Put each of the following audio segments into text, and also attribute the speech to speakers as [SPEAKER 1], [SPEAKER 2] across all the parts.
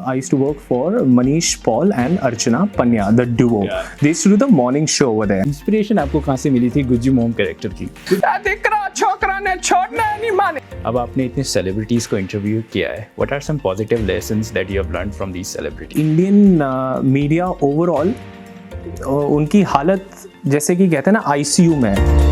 [SPEAKER 1] I used to work for Manish Paul and Archana Panya, the duo. Yeah. They used to do the morning show over there.
[SPEAKER 2] Inspiration आपको कहाँ से मिली थी Gujju mom character की?
[SPEAKER 1] छोकरा ने छोड़ना नहीं माने.
[SPEAKER 2] अब आपने इतने सेलिब्रिटीज को इंटरव्यू किया है. What are some positive lessons that you have learned from these celebrities?
[SPEAKER 1] Indian media overall उनकी हालत जैसे कि कहते हैं ना ICU में है.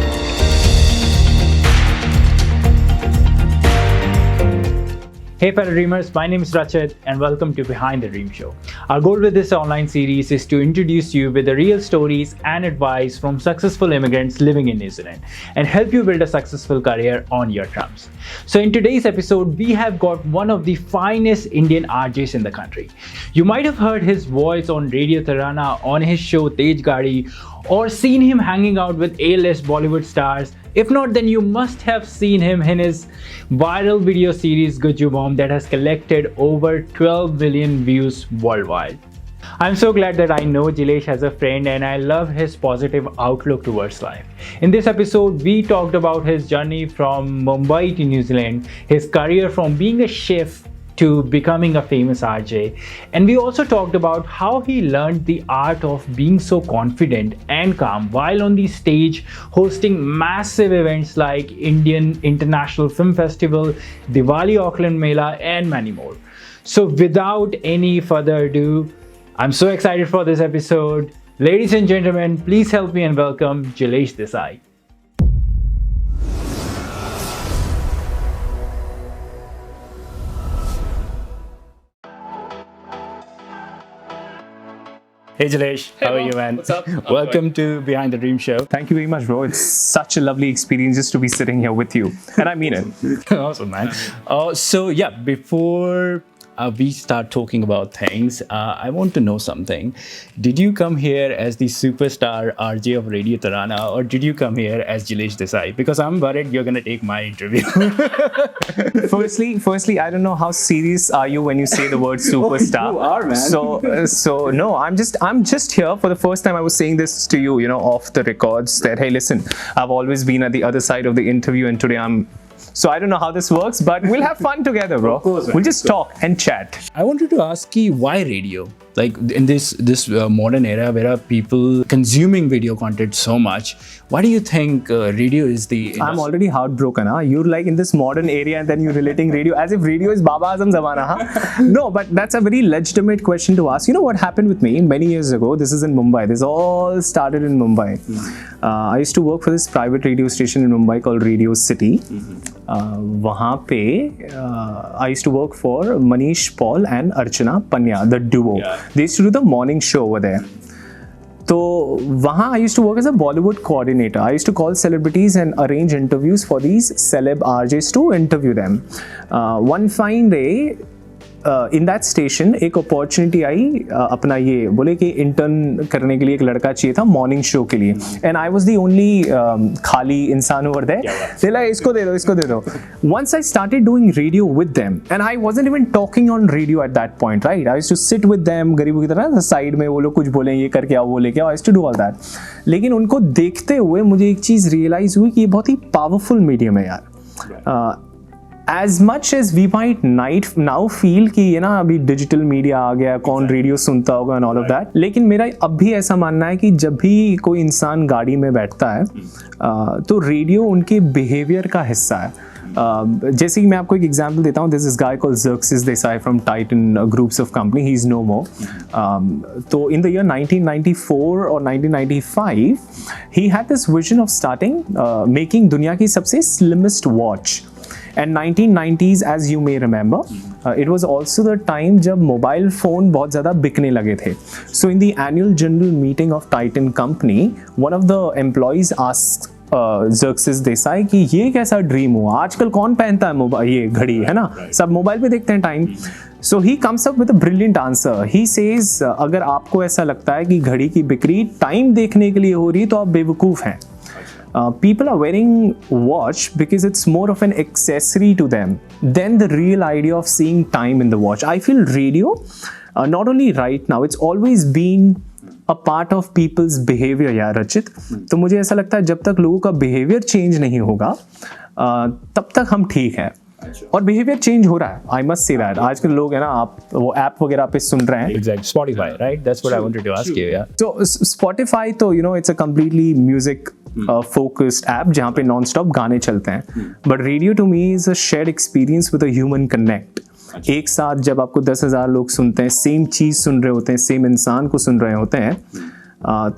[SPEAKER 2] Hey fellow dreamers, my name is Rachit and welcome to Behind the Dream Show. Our goal with this online series is to introduce you with the real stories and advice from successful immigrants living in New Zealand and help you build a successful career on your terms. So in today's episode, we have got one of the finest Indian RJs in the country. You might have heard his voice on Radio Tarana on his show Tezz Gadi or seen him hanging out with A-list Bollywood stars. If not, then you must have seen him in his viral video series Gujju Mom that has collected over 12 million views worldwide. I'm so glad that I know Jilesh as a friend and I love his positive outlook towards life. In this episode, we talked about his journey from Mumbai to New Zealand, his career from being a chef to becoming a famous RJ, and we also talked about how he learned the art of being so confident and calm while on the stage hosting massive events like Indian International Film Festival, Diwali Auckland Mela, and many more. So without any further ado, I'm so excited for this episode. Ladies and gentlemen, please help me and welcome Jilesh Desai. Hey Jilesh, how are you, man?
[SPEAKER 3] What's up?
[SPEAKER 2] Welcome to Behind the Dream Show.
[SPEAKER 1] Thank you very much, bro. It's such a lovely experience just to be sitting here with you. And I mean it.
[SPEAKER 2] Awesome, man. Before we start talking about things, I want to know something. Did you come here as the superstar RJ of Radio Tarana or did you come here as Jilesh Desai? Because I'm worried you're going to take my interview.
[SPEAKER 1] Firstly, I don't know how serious are you when you say the word superstar.
[SPEAKER 3] You are, man.
[SPEAKER 1] So no, I'm just here for the first time. I was saying this to you, off the records that, hey, listen, I've always been at the other side of the interview and today So I don't know how this works, but we'll have fun together, bro.
[SPEAKER 3] Of course, man.
[SPEAKER 1] We'll just talk and chat.
[SPEAKER 2] I wanted to ask you, why radio? Like in this modern era where are people consuming video content so much, why do you think radio is the...
[SPEAKER 1] I'm already heartbroken, huh? You're like in this modern area and then you're relating radio as if radio is Baba Azam Zamana, huh? No, but that's a very legitimate question to ask. You know what happened with me many years ago? This is in Mumbai. This all started in Mumbai. I used to work for this private radio station in Mumbai called Radio City. वहाँ पे I used to work for Manish Paul and Archana Panya, the duo. Yeah. They used to do the morning show over there. So वहाँ I used to work as a Bollywood coordinator. I used to call celebrities and arrange interviews for these celeb RJs to interview them. One fine day, in that station एक opportunity आई अपना ये बोले कि intern करने के लिए एक लड़का चाहिए था मॉर्निंग शो के लिए and I was the only खाली इंसान ओवर देयर दे लाइक इसको दे दो once I started doing radio with them and I wasn't even talking on radio at that point, right? I used to sit with them गरीबों की तरह side में वो लोग कुछ बोलें ये करके आओ वो लेके आओ. I used to do all that. लेकिन उनको देखते हुए मुझे एक चीज़ रियलाइज हुई कि ये बहुत ही पावरफुल मीडियम है यार. As much as we might now feel कि ये ना अभी डिजिटल मीडिया आ गया, कौन रेडियो सुनता होगा and all of that, लेकिन मेरा अब भी ऐसा मानना है कि जब भी कोई इंसान गाड़ी में बैठता है तो रेडियो उनके बिहेवियर का हिस्सा है. जैसे कि मैं आपको एक एग्जांपल देता हूँ. There's this guy called Rachit Desai from Titan groups of company. He's no more. So in the year 1994 or 1995, he had this vision of starting making दुनिया की सबसे slimmest watch. And 1990s, as you may remember, it was also the time जब mobile phone बहुत ज़्यादा बिकने लगे थे. So in the annual general meeting of Titan company, one of the employees asked Rachit Desai कि ये कैसा dream हुआ, आजकल कौन पहनता है मोबाइल ये घड़ी है ना, सब मोबाइल पे देखते हैं time. So he comes up with a brilliant answer. He says अगर आपको ऐसा लगता है कि घड़ी की बिक्री टाइम देखने के लिए हो रही है तो आप बेवकूफ़ हैं. People are wearing watch because it's more of an accessory to them than the real idea of seeing time in the watch. I feel radio, not only right now, it's always been a part of people's behavior यार रचित. तो मुझे ऐसा लगता है जब तक लोगों का behavior change नहीं होगा तब तक हम ठीक हैं. और बिहेवियर चेंज हो रहा है, आई मस्ट से दैट. आजकल लोग है ना, आप वो ऐप वगैरह पे सुन रहे हैं.
[SPEAKER 2] Exactly. Spotify, right? That's what I wanted to ask you. Yeah.
[SPEAKER 1] तो Spotify तो it's a completely music focused app जहाँ पे non-stop गाने चलते हैं. But radio to me is a shared experience with a human connect. एक साथ जब आपको 10,000 लोग सुनते हैं, सेम चीज़ सुन रहे होते हैं, सेम इंसान को सुन रहे होते हैं,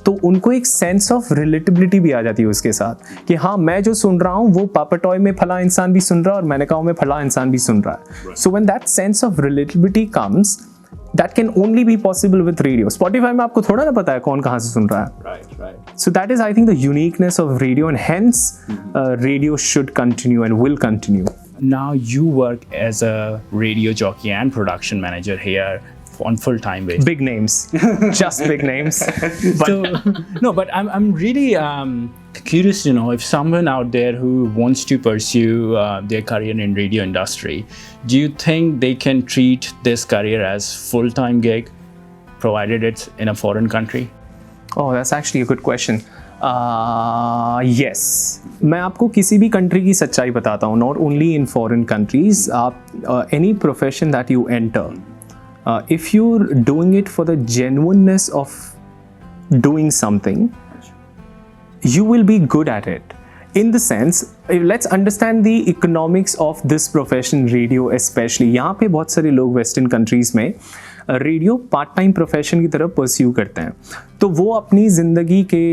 [SPEAKER 1] तो उनको एक सेंस ऑफ रिलेटेबिलिटी भी आ जाती है उसके साथ कि हाँ, मैं जो सुन रहा हूँ वो पापाटॉय में फला इंसान भी सुन रहा है और मैंने कहा में फला इंसान भी सुन रहा है. So when that sense of relatability comes, that can only be possible with radio. Spotify में आपको थोड़ा ना पता है कौन कहाँ से सुन रहा है.
[SPEAKER 2] Right.
[SPEAKER 1] So that is, I think, the uniqueness of radio, and hence radio should continue and will continue.
[SPEAKER 2] Now you work as a radio jockey and production manager here on full-time basis.
[SPEAKER 1] Big names, just big names.
[SPEAKER 2] But I'm really curious to know if someone out there who wants to pursue their career in radio industry, do you think they can treat this career as full-time gig, provided it's in a foreign country?
[SPEAKER 1] Oh, that's actually a good question. Yes. मैं आपको किसी भी country की सच्चाई बताता हूँ, not only in foreign countries. आप any profession that you enter, if you're doing it for the genuineness of doing something, you will be good at it. In the sense, let's understand the economics of this profession, radio especially. यहाँ पे बहुत सारे लोग western countries में radio part time profession की तरफ pursue करते हैं. तो वो अपनी ज़िंदगी के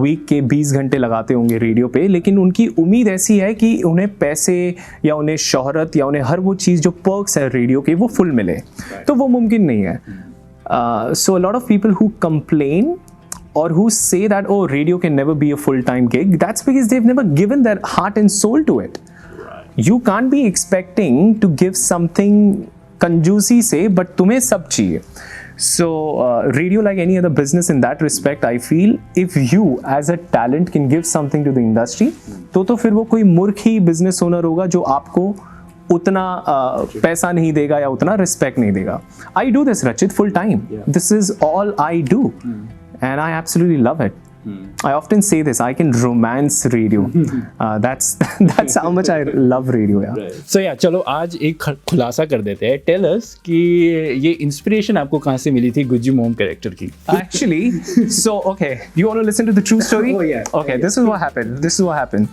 [SPEAKER 1] वीक के 20 घंटे लगाते होंगे रेडियो पे, लेकिन उनकी उम्मीद ऐसी है कि उन्हें पैसे या उन्हें शोहरत या उन्हें हर वो चीज़ जो पर्क्स है रेडियो के वो फुल मिले. तो वो मुमकिन नहीं है. So a lot of people who complain or who say that, oh, radio can never be a full-time gig, that's because they've never given their heart and soul to it. You can't be expecting to give something कंजूसी से, but तुम्हें सब चाहिए. So radio, like any other business in that respect, I feel if you as a talent can give something to the industry, तो फिर वो कोई मूर्ख ही business owner होगा जो आपको उतना पैसा नहीं देगा या उतना respect नहीं देगा. I do this, Rachit, full time. This is all I do. And I absolutely love it. I often say this, I can romance radio. That's how much I love radio. Yeah.
[SPEAKER 2] Right. So yeah, चलो आज एक खुलासा कर देते हैं. Tell us कि ये inspiration आपको कहाँ से मिली थी गुज्जू मॉम कैरेक्टर की?
[SPEAKER 1] Actually, so okay, you want to listen to the true story?
[SPEAKER 2] Oh yeah.
[SPEAKER 1] Okay, yeah. This is what happened.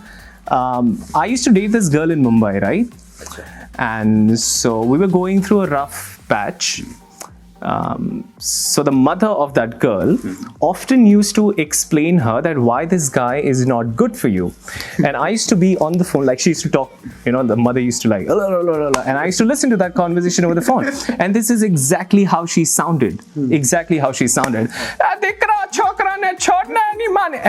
[SPEAKER 1] I used to date this girl in Mumbai, right? And so we were going through a rough patch. So the mother of that girl often used to explain her that why this guy is not good for you. And I used to be on the phone, like she used to talk, the mother used to like, and I used to listen to that conversation over the phone. And this is exactly how she sounded. Exactly how she sounded.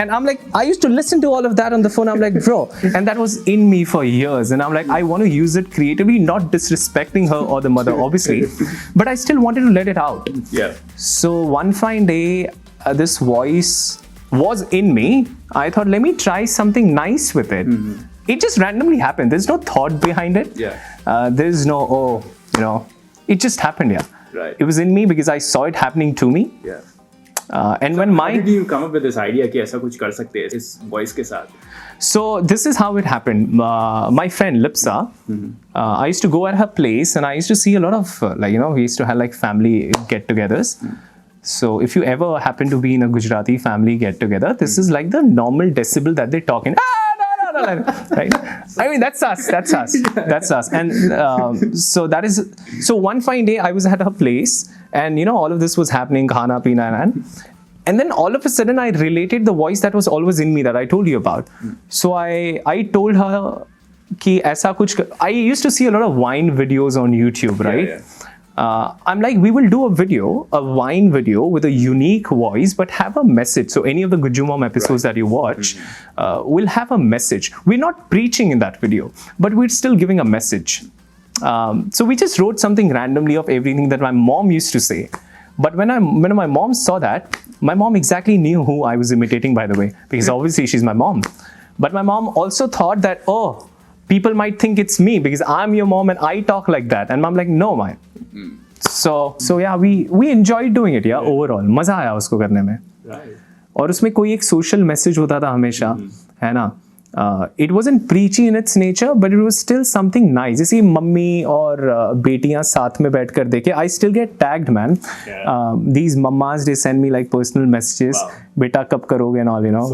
[SPEAKER 1] And I'm like, I used to listen to all of that on the phone. I'm like, bro, and that was in me for years. And I'm like, I want to use it creatively, not disrespecting her or the mother, obviously, but I still wanted to let it out.
[SPEAKER 2] Yeah.
[SPEAKER 1] So one fine day, this voice was in me. I thought, let me try something nice with it. It just randomly happened. There's no thought behind it.
[SPEAKER 2] Yeah.
[SPEAKER 1] There's no, it just happened. Yeah.
[SPEAKER 2] Right.
[SPEAKER 1] It was in me because I saw it happening to me.
[SPEAKER 2] Yeah.
[SPEAKER 1] And
[SPEAKER 2] so
[SPEAKER 1] when
[SPEAKER 2] how did you come up with this idea कि ऐसा कुछ कर सकते हैं इस voice के साथ?
[SPEAKER 1] So this is how it happened. My friend Lipsa, I used to go at her place and I used to see a lot of we used to have like family get-togethers. So if you ever happen to be in a Gujarati family get-together, this is like the normal decibel that they talk in. Right? I mean, that's us. And so one fine day I was at her place and all of this was happening, khana, pina, and then all of a sudden I related the voice that was always in me that I told you about. So I told her कि ऐसा कुछ, I used to see a lot of wine videos on YouTube, right?
[SPEAKER 2] Yeah.
[SPEAKER 1] I'm like, we will do a wine video with a unique voice, but have a message. So any of the Gujju Mom episodes that you watch will have a message. We're not preaching in that video, but we're still giving a message. So we just wrote something randomly of everything that my mom used to say. But when my mom saw that, my mom exactly knew who I was imitating, by the way, because obviously she's my mom. But my mom also thought that, oh, people might think it's me because I'm your mom and I talk like that. And I'm like, no, man. So yeah, we enjoyed doing it, yeah, overall. मजा आया उसको करने में.
[SPEAKER 2] Right.
[SPEAKER 1] और उसमें कोई एक social message होता था हमेशा, है ना? It wasn't preachy in its nature, but it was still something nice. जैसे मम्मी और बेटियां साथ में बैठकर देखे, I still get tagged, man. These mammas, they send me like personal messages. Beta kab karoge and all, you know.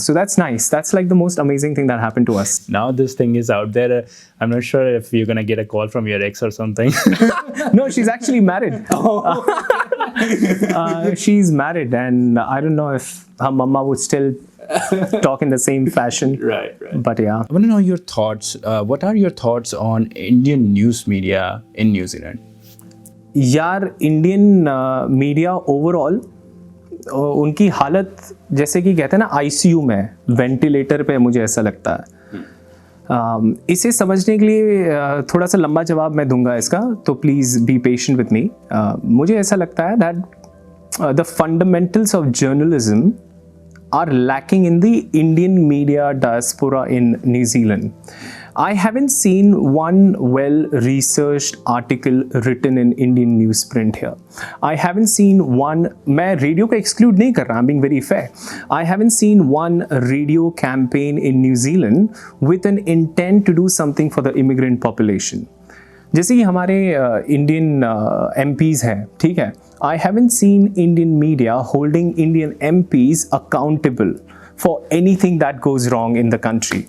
[SPEAKER 1] So that's nice. That's like the most amazing thing that happened to us.
[SPEAKER 2] Now this thing is out there. I'm not sure if you're gonna get a call from your ex or something.
[SPEAKER 1] No, she's actually married. She's married, and I don't know if her mama would still talk in the same fashion.
[SPEAKER 2] Right.
[SPEAKER 1] But yeah.
[SPEAKER 2] I want to know your thoughts. What are your thoughts on Indian news media in New Zealand?
[SPEAKER 1] यार, Indian media overall उनकी हालत जैसे कि कहते हैं ना ICU में, ventilator पे, मुझे ऐसा लगता है. इसे समझने के लिए थोड़ा सा लंबा जवाब मैं दूंगा इसका, तो please be patient with me. मुझे ऐसा लगता है that the fundamentals of journalism are lacking in the Indian media diaspora in New Zealand. I haven't seen one well-researched article written in Indian newsprint here. I haven't seen one, मैं radio को exclude नहीं कर रहा, I'm being very fair. I haven't seen one radio campaign in New Zealand with an intent to do something for the immigrant population. जैसे कि हमारे Indian MPs हैं, ठीक है, I haven't seen Indian media holding Indian MPs accountable for anything that goes wrong in the country.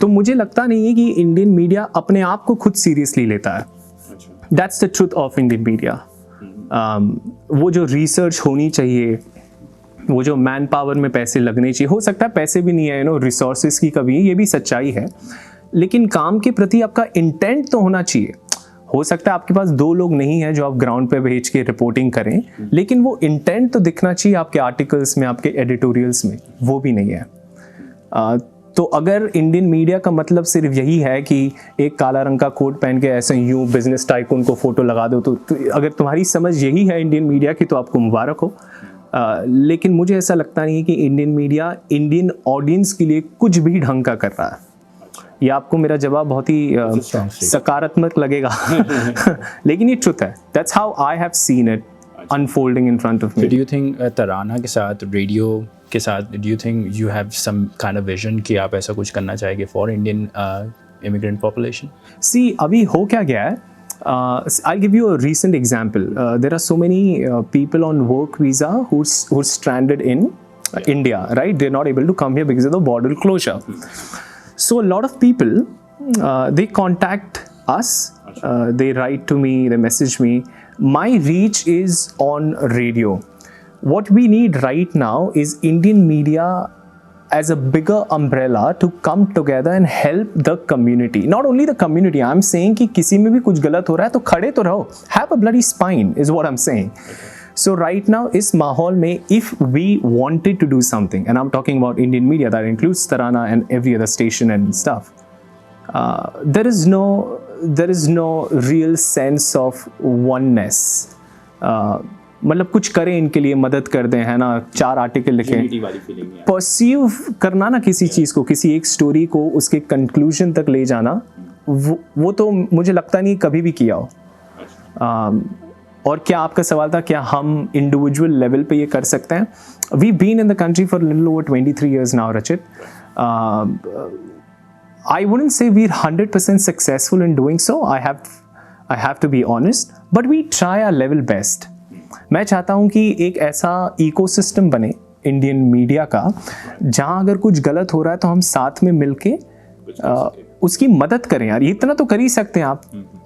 [SPEAKER 1] तो मुझे लगता नहीं है कि इंडियन मीडिया अपने आप को खुद सीरियसली लेता है. That's the truth of Indian media. वो जो रिसर्च होनी चाहिए, वो जो मैन पावर में पैसे लगने चाहिए, हो सकता है पैसे भी नहीं है, रिसोर्सेज की कमी, ये भी सच्चाई है, लेकिन काम के प्रति आपका इंटेंट तो होना चाहिए. हो सकता है आपके पास 2 लोग नहीं हैं जो आप ग्राउंड पे भेज के रिपोर्टिंग करें, लेकिन वो इंटेंट तो दिखना चाहिए आपके आर्टिकल्स में, आपके एडिटोरियल्स में. वो भी नहीं है. तो अगर इंडियन मीडिया का मतलब सिर्फ यही है कि एक काला रंग का कोट पहन के ऐसे यूं बिजनेस टाइकून को फोटो लगा दो, तो अगर तुम्हारी समझ यही है इंडियन मीडिया की, तो आपको मुबारक हो. लेकिन मुझे ऐसा लगता नहीं है कि इंडियन मीडिया इंडियन ऑडियंस के लिए कुछ भी ढंग का कर रहा है. ये आपको मेरा जवाब बहुत ही सकारात्मक लगेगा, लेकिन ये ट्रुथ है. That's how I have seen it unfolding in front of me.
[SPEAKER 2] So do you think तराना के साथ, रेडियो के साथ, do you think you have some kind of vision कि आप ऐसा कुछ करना चाहेंगे for Indian immigrant population?
[SPEAKER 1] See, अभी हो क्या गया है? I'll give you a recent example. There are so many people on work visa who're stranded in India, right? They're not able to come here because of the border closure. So a lot of people, they contact us, they write to me, they message me. My reach is on radio. What we need right now is Indian media as a bigger umbrella to come together and help the community. Not only the community, I'm saying कि किसी में भी कुछ गलत हो रहा है तो खड़े तो रहो. Have a bloody spine is what I'm saying. So right now इस माहौल में, if we wanted to do something, and I'm talking about Indian media, that includes Tarana and every other station and stuff, there is no real sense of oneness. मतलब कुछ करें इनके लिए, मदद कर दें, है ना, 4 आर्टिकल लिखें, परसीव करना ना किसी चीज़ को, किसी एक स्टोरी को उसके कंक्लूजन तक ले जाना, वो तो मुझे लगता नहीं कभी भी किया हो. और क्या आपका सवाल था, क्या हम इंडिविजुअल लेवल पे ये कर सकते हैं? We been in the country for little over 23 years now, Rachit. I wouldn't say we're 100% successful in doing so. I have to be honest, but we try our level best. मैं चाहता हूँ कि एक ऐसा इकोसिस्टम बने Indian media का, जहाँ अगर कुछ गलत हो रहा है तो हम साथ में मिलके उसकी मदद करें. यार, इतना तो कर ही सकते हैं आप.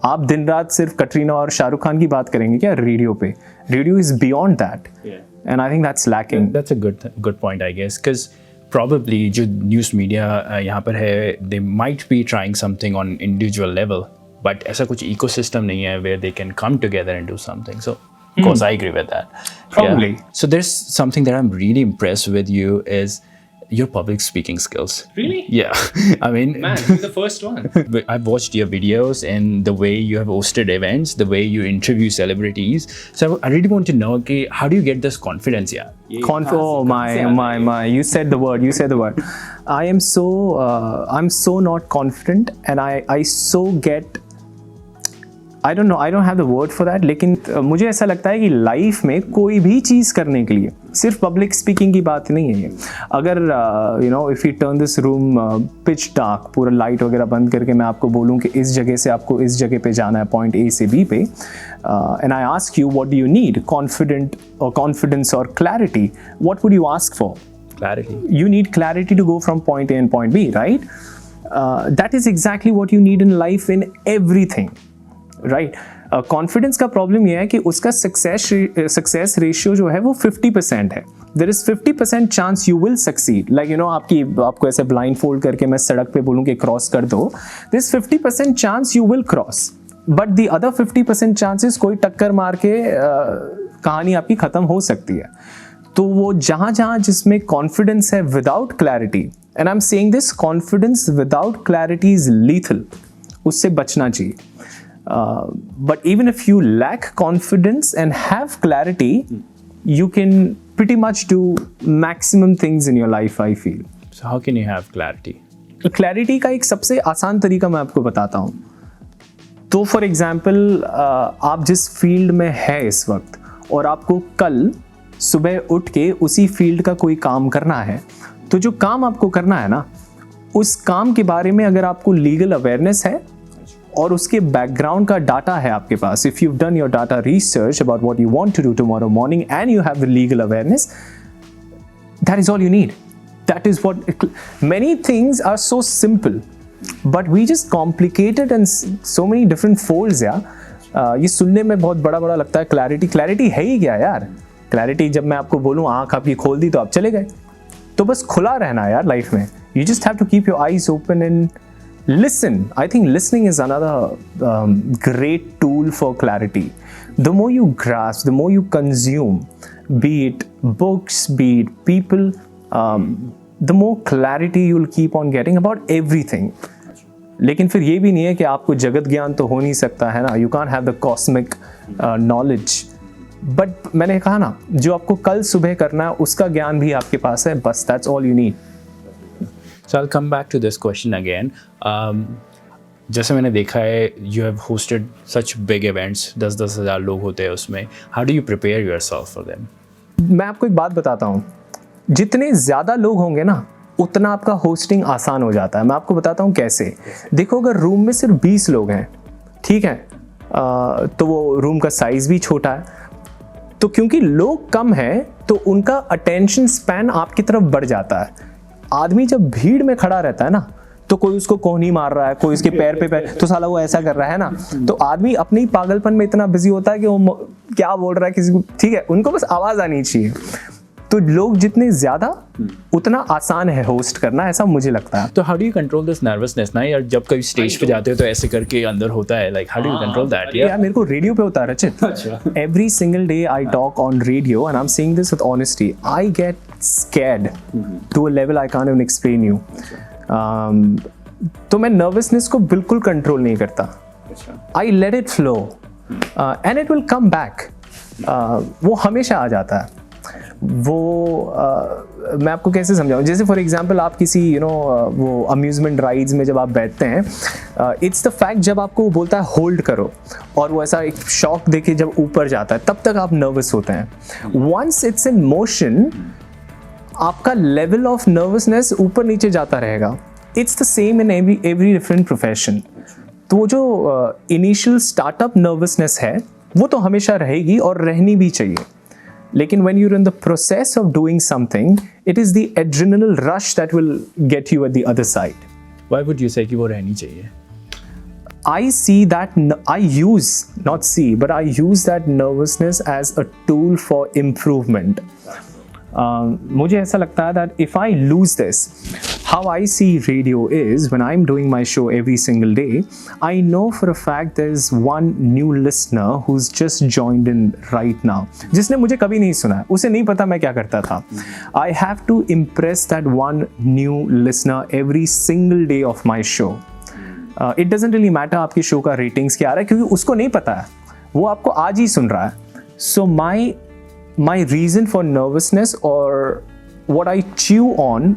[SPEAKER 1] आप दिन रात सिर्फ कटरीना और शाहरुख खान की बात करेंगे क्या रेडियो पे? Radio is beyond that, and I think that's lacking.
[SPEAKER 2] That's a good point, I guess, because probably जो न्यूज़ मीडिया यहाँ पर है, they might be trying something on individual level, but ऐसा कुछ ecosystem नहीं है where they can come together and do something. So of course I agree with that.
[SPEAKER 1] Probably.
[SPEAKER 2] Yeah. So there's something that I'm really impressed with you is your public speaking skills.
[SPEAKER 3] Really?
[SPEAKER 2] Yeah. I mean,
[SPEAKER 3] Man, you're the first one.
[SPEAKER 2] I've watched your videos and the way you have hosted events, the way you interview celebrities. So I really want to know, okay, how do you get this confidence? Yeah.
[SPEAKER 1] Oh my! You said the word. I'm so not confident, and I so get I don't know, I don't have the word for that, लेकिन मुझे ऐसा लगता है कि life में कोई भी चीज़ करने के लिए सिर्फ पब्लिक स्पीकिंग की बात नहीं है ये. अगर you know if U turn this room pitch dark, पूरा लाइट वगैरह बंद करके मैं आपको बोलूँ कि इस जगह से आपको इस जगह पे जाना है, पॉइंट ए से बी पे, and I ask you what do you need, confidence और clarity, what would you ask for?
[SPEAKER 2] Clarity.
[SPEAKER 1] You need clarity to go from point A and point B, right? That is exactly what you need in life in everything, right? Confidence का problem ये है कि उसका success ratio जो है वो 50% है. There is 50% chance you will succeed. Like you know आपको ऐसे blindfold करके मैं सड़क पे बोलूँ कि cross कर दो. There is 50% chance you will cross. But the other 50% chances कोई टक्कर मार के कहानी आपकी खत्म हो सकती है. तो वो जहाँ जिसमें कॉन्फिडेंस है without clarity, and I am saying this, confidence without clarity is lethal, उससे बचना चाहिए. But even if you lack confidence and have clarity, you can pretty much do maximum things in your life, I feel.
[SPEAKER 2] So how can you have clarity?
[SPEAKER 1] Clarity का एक सबसे आसान तरीका मैं आपको बताता हूँ. तो फॉर एग्जाम्पल आप जिस फील्ड में है इस वक्त और आपको कल सुबह उठ के उसी फील्ड का कोई काम करना है, तो जो काम आपको करना है ना, उस काम के बारे में अगर आपको लीगल अवेयरनेस है और उसके बैकग्राउंड का डाटा है आपके पास, if you done your data research about what you want to do tomorrow morning and you have the legal awareness, that is all you need. That is what many things are so simple, but we just complicate it in so many different folds. ये सुनने में बहुत बड़ा लगता है. Clarity है ही क्या यार? क्लैरिटी जब मैं आपको बोलूँ आँख आपकी खोल दी तो आप चले गए. तो बस खुला रहना यार लाइफ में. You just have to keep your eyes open and listen. I think listening is another great tool for clarity. The more you grasp, the more you consume, be it books, be it people, the more clarity you'll keep on getting about everything. लेकिन फिर ये भी नहीं है कि आपको जगत ज्ञान तो हो नहीं सकता है ना. You can't have the cosmic knowledge. But मैंने कहा ना, जो आपको कल सुबह करना है उसका ज्ञान भी आपके पास है, बस that's all you need.
[SPEAKER 2] So I'll come back to this question again. जैसे मैंने देखा है, you have hosted such big events, 10,000 हज़ार लोग होते हैं उसमें. How do you prepare yourself for them?
[SPEAKER 1] मैं आपको एक बात बताता हूँ, जितने ज़्यादा लोग होंगे ना उतना आपका होस्टिंग आसान हो जाता है. मैं आपको बताता हूँ कैसे. देखो, अगर रूम में सिर्फ 20 लोग हैं, ठीक है, तो वो रूम का साइज़ भी छोटा है, तो क्योंकि लोग कम हैं तो उनका अटेंशन स्पैन आपकी तरफ बढ़ जाता है. आदमी जब भीड़ में खड़ा रहता है ना, तो कोई उसको कोहनी मार रहा है, कोई उसके पैर पे पैर, तो साला वो ऐसा कर रहा है ना, तो आदमी अपने ही पागलपन में इतना बिजी होता है कि वो क्या बोल रहा है किसी को, ठीक है, उनको बस आवाज़ आनी चाहिए. तो लोग जितने ज़्यादा उतना आसान है होस्ट करना, ऐसा मुझे लगता है.
[SPEAKER 2] तो how do you control this nervousness ना यार? जब कभी स्टेज पे जाते हो तो ऐसे करके अंदर होता है, like how do you control that?
[SPEAKER 1] यार मेरे को रेडियो पे होता है Rachit. Every single day I talk on radio and I am saying this with honesty. I get scared to a level I can't even explain you. तो मैं nervousness को बिल्कुल कंट्रोल नहीं करता. I let it flow and it will come back. वो हमेशा आ जाता है. वो मैं आपको कैसे समझाऊँ, जैसे फॉर एग्जांपल आप किसी वो अम्यूजमेंट राइड्स में जब आप बैठते हैं, इट्स द फैक्ट जब आपको वो बोलता है होल्ड करो और वो ऐसा एक शॉक देके जब ऊपर जाता है, तब तक आप नर्वस होते हैं. वंस इट्स इन मोशन, आपका लेवल ऑफ नर्वसनेस ऊपर नीचे जाता रहेगा. It's the same in every different profession. तो वो जो इनिशियल स्टार्टअप नर्वसनेस है वो तो हमेशा रहेगी और रहनी भी चाहिए. लेकिन when you're in the process of doing something, it is the adrenaline rush that will get you at the other side.
[SPEAKER 2] Why would you say कि वो रहनी चाहिए?
[SPEAKER 1] I see that, not see, but I use that nervousness as a tool for improvement. मुझे ऐसा लगता है that if I lose this, how I see radio is when I'm doing my show every single day, I know for a fact there is one new listener who's just joined in right now, जिसने मुझे कभी नहीं सुना है, उसे नहीं पता मैं क्या करता था. I have to impress that one new listener every single day of my show. It doesn't really matter आपकी शो का रेटिंग्स क्या आ रहा है, क्योंकि उसको नहीं पता है, वो आपको आज ही सुन रहा है. So my reason for nervousness, or what I chew on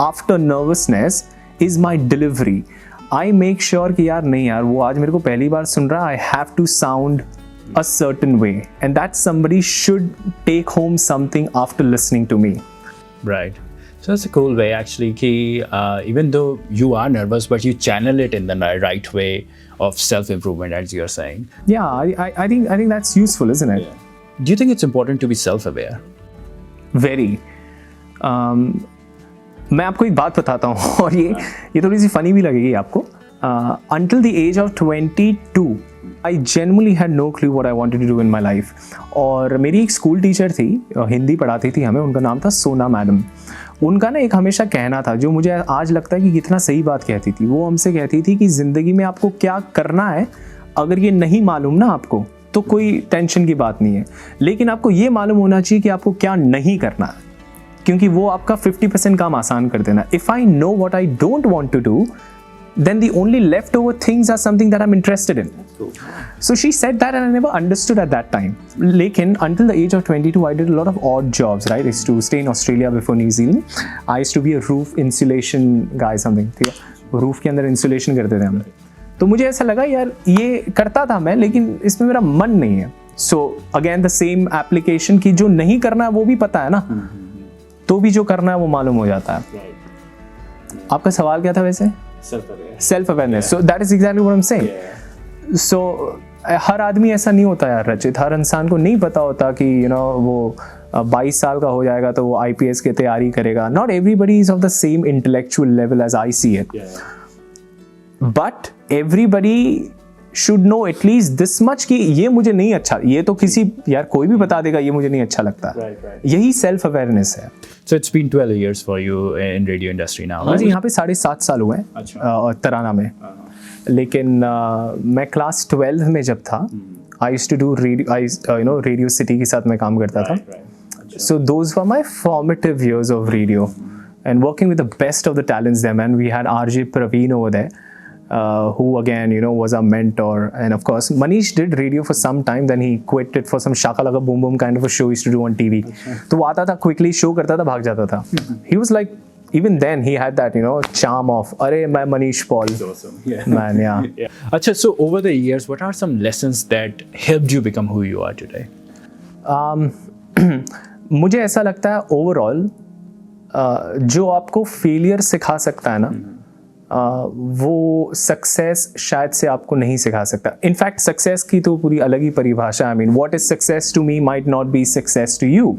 [SPEAKER 1] after nervousness, is my delivery. I make sure कि यार नहीं यार, वो आज मेरे को पहली बार सुन रहा है, I have to sound a certain way, and that somebody should take home something after listening to me.
[SPEAKER 2] Right. So that's a cool way actually ki even though you are nervous but you channel it in the right way of self improvement, as you're saying.
[SPEAKER 1] Yeah, I think that's useful, isn't it?
[SPEAKER 2] Yeah. Do you think it's important to be self aware?
[SPEAKER 1] Very. मैं आपको एक बात बताता हूँ और ये थोड़ी सी funny भी लगेगी आपको. Until the age of 22, I genuinely had no clue what I wanted to do in my life. और मेरी एक स्कूल टीचर थी, हिंदी पढ़ाती थी हमें, उनका नाम था सोना मैडम. उनका ना एक हमेशा कहना था जो मुझे आज लगता है कि कितना सही बात कहती थी. वो हमसे कहती थी कि ज़िंदगी में आपको क्या करना है, अगर ये नहीं मालूम ना आपको तो कोई टेंशन की बात नहीं है, लेकिन आपको ये मालूम होना चाहिए कि आपको क्या नहीं करना, क्योंकि वो आपका 50% काम आसान कर देना. If I know what I don't want to do, then the only leftover things are something that I'm interested in. So she said that and I never understood at that time. Lekin until the age of 22, I did a lot of odd jobs, right? I used to stay in Australia before New Zealand. I used to be a roof insulation guy, something. ठीक है, roof के अंदर insulation करते थे हम. तो मुझे ऐसा लगा यार ये करता था मैं, लेकिन इसमें मेरा मन नहीं है. So again the same application की जो नहीं करना है वो भी पता है ना, तो भी जो करना है वो मालूम हो जाता है. आपका सवाल क्या था वैसे? Self awareness. So that is exactly what I'm saying. So हर आदमी ऐसा नहीं होता यार रचित, हर इंसान को नहीं पता होता कि वो 22 साल का हो जाएगा तो वो IPS की तैयारी करेगा. Not everybody is of the same intellectual level as I see it. But everybody should know at least this much कि ये मुझे नहीं अच्छा, ये तो किसी यार कोई भी बता देगा ये मुझे नहीं अच्छा लगता. यही self awareness है.
[SPEAKER 2] So it's been 12 years for you in radio industry now.
[SPEAKER 1] मुझे यहाँ पे 7.5 साल हुए हैं तराना में. लेकिन मैं क्लास 12 में जब था, I used to do Radio City के साथ मैं काम करता था. So those were my formative years of radio and working with the best of the talents there, man. We had RJ Praveen over there. Who again was our mentor, and of course Manish did radio for some time, then he quit it for some shakalaka boom boom kind of a show he used to do on TV. तो वो आता था quickly show करता था भाग जाता था. He was like, even then he had that charm of अरे मैं Manish Paul. That's awesome. Yeah. Man, yeah.
[SPEAKER 2] अच्छा, so over the years what are some lessons that helped you become who you are today?
[SPEAKER 1] मुझे ऐसा लगता है overall जो आपको failure सिखा सकता है ना, वो सक्सेस शायद से आपको नहीं सिखा सकता. इनफैक्ट सक्सेस की तो पूरी अलग ही परिभाषा. I mean what is success to me might not be success to you.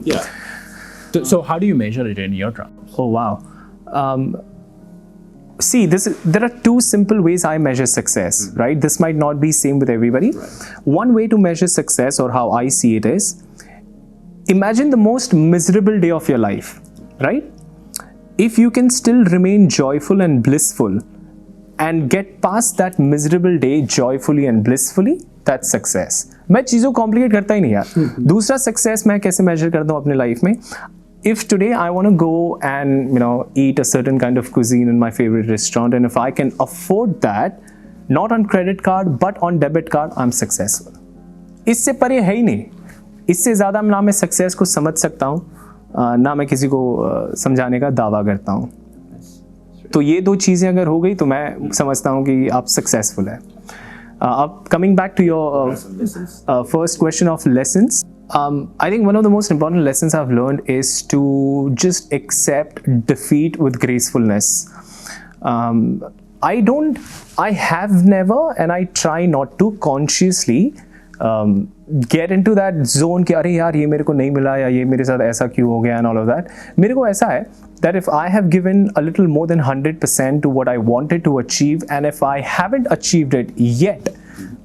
[SPEAKER 2] So how do you measure it in your terms?
[SPEAKER 1] Oh wow. See, there are two simple ways I measure success, right? This might not be same with everybody. One way to measure success, or how I see it, is imagine the most miserable day of your life, right? If you can still remain joyful and blissful and get past that miserable day joyfully and blissfully, that's success. मैं चीज़ों को complicate करता ही नहीं यार. दूसरा success मैं कैसे measure करता हूँ अपने life में? If today I want to go and eat a certain kind of cuisine in my favorite restaurant, and if I can afford that, not on credit card but on debit card, I'm successful. इससे परे है ही नहीं. इससे ज़्यादा ना मैं success को समझ सकता हूँ, ना मैं किसी को समझाने का दावा करता हूँ. तो ये दो चीज़ें अगर हो गई तो मैं समझता हूँ कि आप सक्सेसफुल है. अब coming back to your first question of lessons, I think one of the most important lessons I've learned is to just accept defeat with gracefulness. I have never, and I try not to consciously get into that zone कि अरे यार ये मेरे को नहीं मिला या ये मेरे साथ ऐसा क्यों हो गया and all of that. मेरे को ऐसा है that if I have given a little more than 100% to what I wanted to achieve, and if I haven't achieved it yet,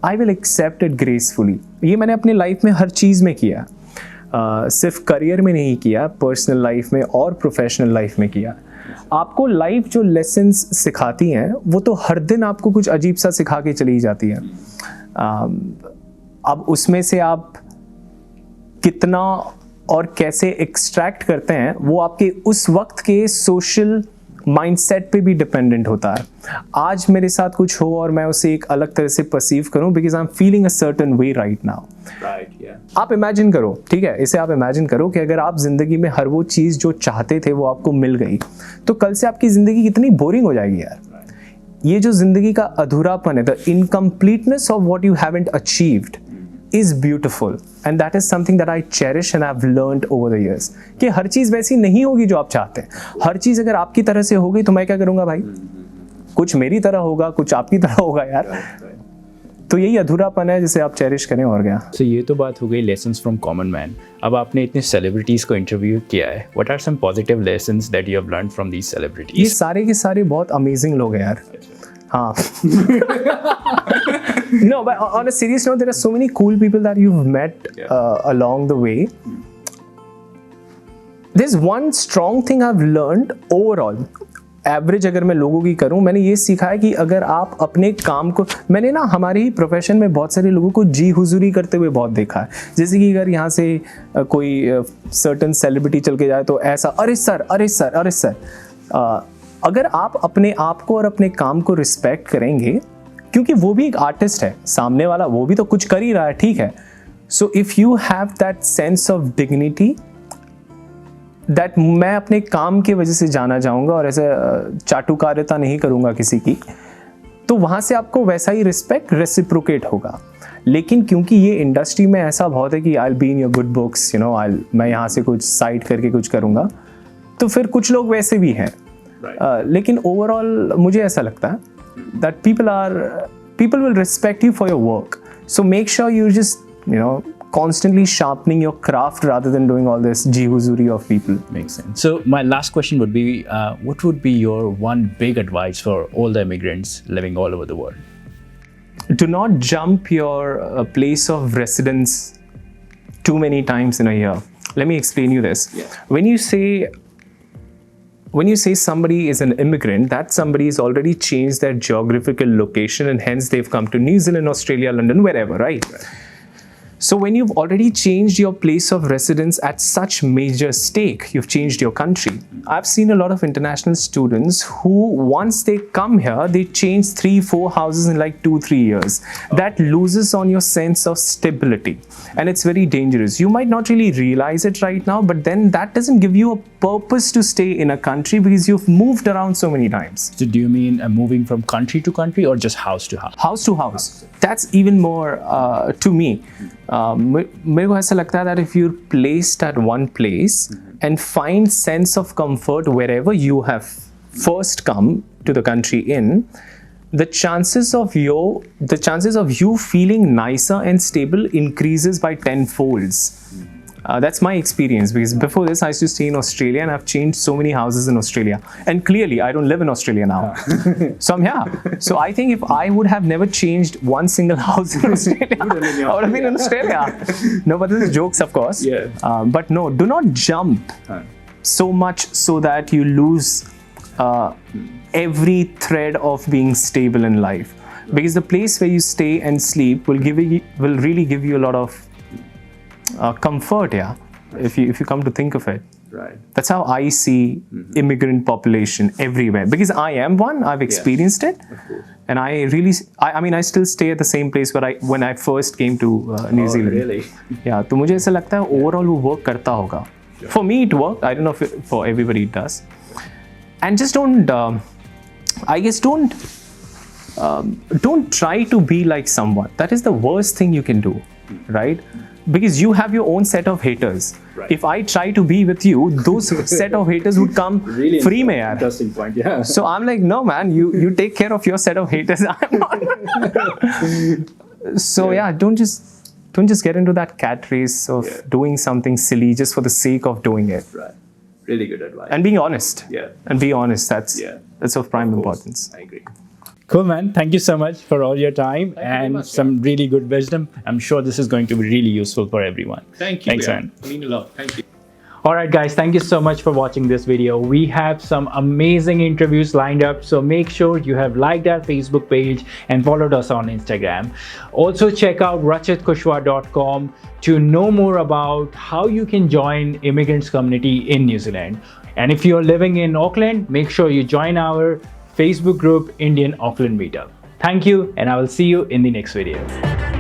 [SPEAKER 1] I will accept it gracefully. ये मैंने अपनी life में हर चीज़ में किया, सिर्फ करियर में नहीं किया, पर्सनल लाइफ में और प्रोफेशनल लाइफ में किया. आपको लाइफ जो लेसन्स सिखाती हैं वो तो हर दिन आपको कुछ अजीब सा सिखा के चली जाती है. अब उसमें से आप कितना और कैसे एक्सट्रैक्ट करते हैं वो आपके उस वक्त के सोशल माइंडसेट पे भी डिपेंडेंट होता है. आज मेरे साथ कुछ हो और मैं उसे एक अलग तरह से परसीव करूं because I am feeling a certain way right now. आप इमेजिन करो, ठीक है, इसे आप इमेजिन करो कि अगर आप जिंदगी में हर वो चीज़ जो चाहते थे वो आपको मिल गई तो कल से आपकी ज़िंदगी कितनी बोरिंग हो जाएगी यार. ये जो जिंदगी का अधूरापन है, the incompleteness of what you haven't achieved is beautiful, and that is something that I cherish and I've learned over the years. कि हर चीज़ वैसी नहीं होगी जो आप चाहते हैं. हर चीज़ अगर आपकी तरह से हो गई तो मैं क्या करूँगा भाई? कुछ मेरी तरह होगा, कुछ आपकी तरह होगा यार. तो यही अधूरापन है जिसे आप चेरिश करें और क्या.
[SPEAKER 2] So ये तो बात हो गई lessons from common man. अब आपने इतने celebrities को इंटरव्यू किया है. What are some positive lessons that you have learned from these celebrities?
[SPEAKER 1] ये सारे के सारे बहुत अमेजिंग लोग हैं यार. हाँ. No, but on a serious note, there are so many cool people that you've met along the way. There's one strong thing I've learned overall. Average अगर मैं लोगों की करूं, मैंने ये सीखा है कि अगर आप अपने काम को, मैंने ना हमारे ही प्रोफेशन में बहुत सारे लोगों को जी हुजूरी करते हुए बहुत देखा है. जैसे कि अगर यहाँ से कोई सर्टन सेलिब्रिटी चल के जाए तो ऐसा अरे सर अरे सर अरे सर. अगर आप अपने आप को और अपने काम को रिस्पेक्ट करेंगे, क्योंकि वो भी एक आर्टिस्ट है, सामने वाला वो भी तो कुछ कर ही रहा है, ठीक है. So if you have that sense of dignity that मैं अपने काम की वजह से जाना चाहूँगा और ऐसे चाटुकारिता नहीं करूँगा किसी की, तो वहाँ से आपको वैसा ही रिस्पेक्ट रेसिप्रोकेट होगा. लेकिन क्योंकि ये इंडस्ट्री में ऐसा बहुत है कि I will be in your good books, you know, मैं यहाँ से कुछ साइड करके कुछ करूँगा, तो फिर कुछ लोग वैसे भी हैं. लेकिन ओवरऑल मुझे ऐसा लगता है that people will respect you for your work. So make sure you just, you know, constantly sharpening your craft rather than doing all this jihuzuri of people.
[SPEAKER 2] Makes sense. So my last question would be, what would be your one big advice for all the immigrants living all over the world?
[SPEAKER 1] Do not jump your place of residence too many times in a year. Let me explain you this. Yeah. When you say somebody is an immigrant, that somebody has already changed their geographical location and hence they've come to New Zealand, Australia, London, wherever, right? So when you've already changed your place of residence at such major stake, you've changed your country. I've seen a lot of international students who, once they come here, they change 3-4 houses in like 2-3 years. That loses on your sense of stability. And it's very dangerous. You might not really realize it right now, but then that doesn't give you a purpose to stay in a country because you've moved around so many times.
[SPEAKER 2] So do you mean moving from country to country or just house to house?
[SPEAKER 1] House to house. That's even more to me. मेरे को ऐसा लगता है that if you're placed at one place and find sense of comfort wherever you have first come to the country in, the chances of you feeling nicer and stable increases by 10 folds. That's my experience, because before this I used to stay in Australia and I've changed so many houses in Australia, and clearly I don't live in Australia now. So I'm here. So I think if I would have never changed one single house in Australia, I would have been in Australia. No, but this is jokes, of course.
[SPEAKER 2] Yeah.
[SPEAKER 1] But no, do not jump so much so that you lose every thread of being stable in life, because the place where you stay and sleep will really give you a lot of comfort, yeah. If you come to think of it,
[SPEAKER 2] right.
[SPEAKER 1] That's how I see immigrant population everywhere, because I am one. I've experienced it, and I mean I still stay at the same place where when I first came to New Zealand.
[SPEAKER 2] Really?
[SPEAKER 1] Yeah. तो मुझे ऐसा लगता है overall वो work करता होगा. For me it worked. I don't know if for everybody it does. And just don't try to be like someone. That is the worst thing you can do, right? Because you have your own set of haters.
[SPEAKER 2] Right.
[SPEAKER 1] If I try to be with you, those set of haters would come
[SPEAKER 2] really
[SPEAKER 1] free mein yaar.
[SPEAKER 2] Interesting point, yeah.
[SPEAKER 1] So I'm like, no man, you take care of your set of haters. I'm not. So yeah, don't just get into that cat race of doing something silly just for the sake of doing it.
[SPEAKER 2] Right. Really good advice.
[SPEAKER 1] And being honest.
[SPEAKER 2] Yeah.
[SPEAKER 1] And be honest. That's of prime importance.
[SPEAKER 2] I agree. Cool, man. Thank you so much for all your time and some really good wisdom. I'm sure this is going to be really useful for everyone.
[SPEAKER 1] Thank you.
[SPEAKER 2] Thanks, man.
[SPEAKER 1] I mean a lot. Thank you.
[SPEAKER 2] Alright guys, thank you so much for watching this video. We have some amazing interviews lined up, so make sure you have liked our Facebook page and followed us on Instagram. Also check out rachitkushwaha.com to know more about how you can join immigrants community in New Zealand. And if you're living in Auckland, make sure you join our Facebook group Indian Auckland Meetup. Thank you, and I will see you in the next video.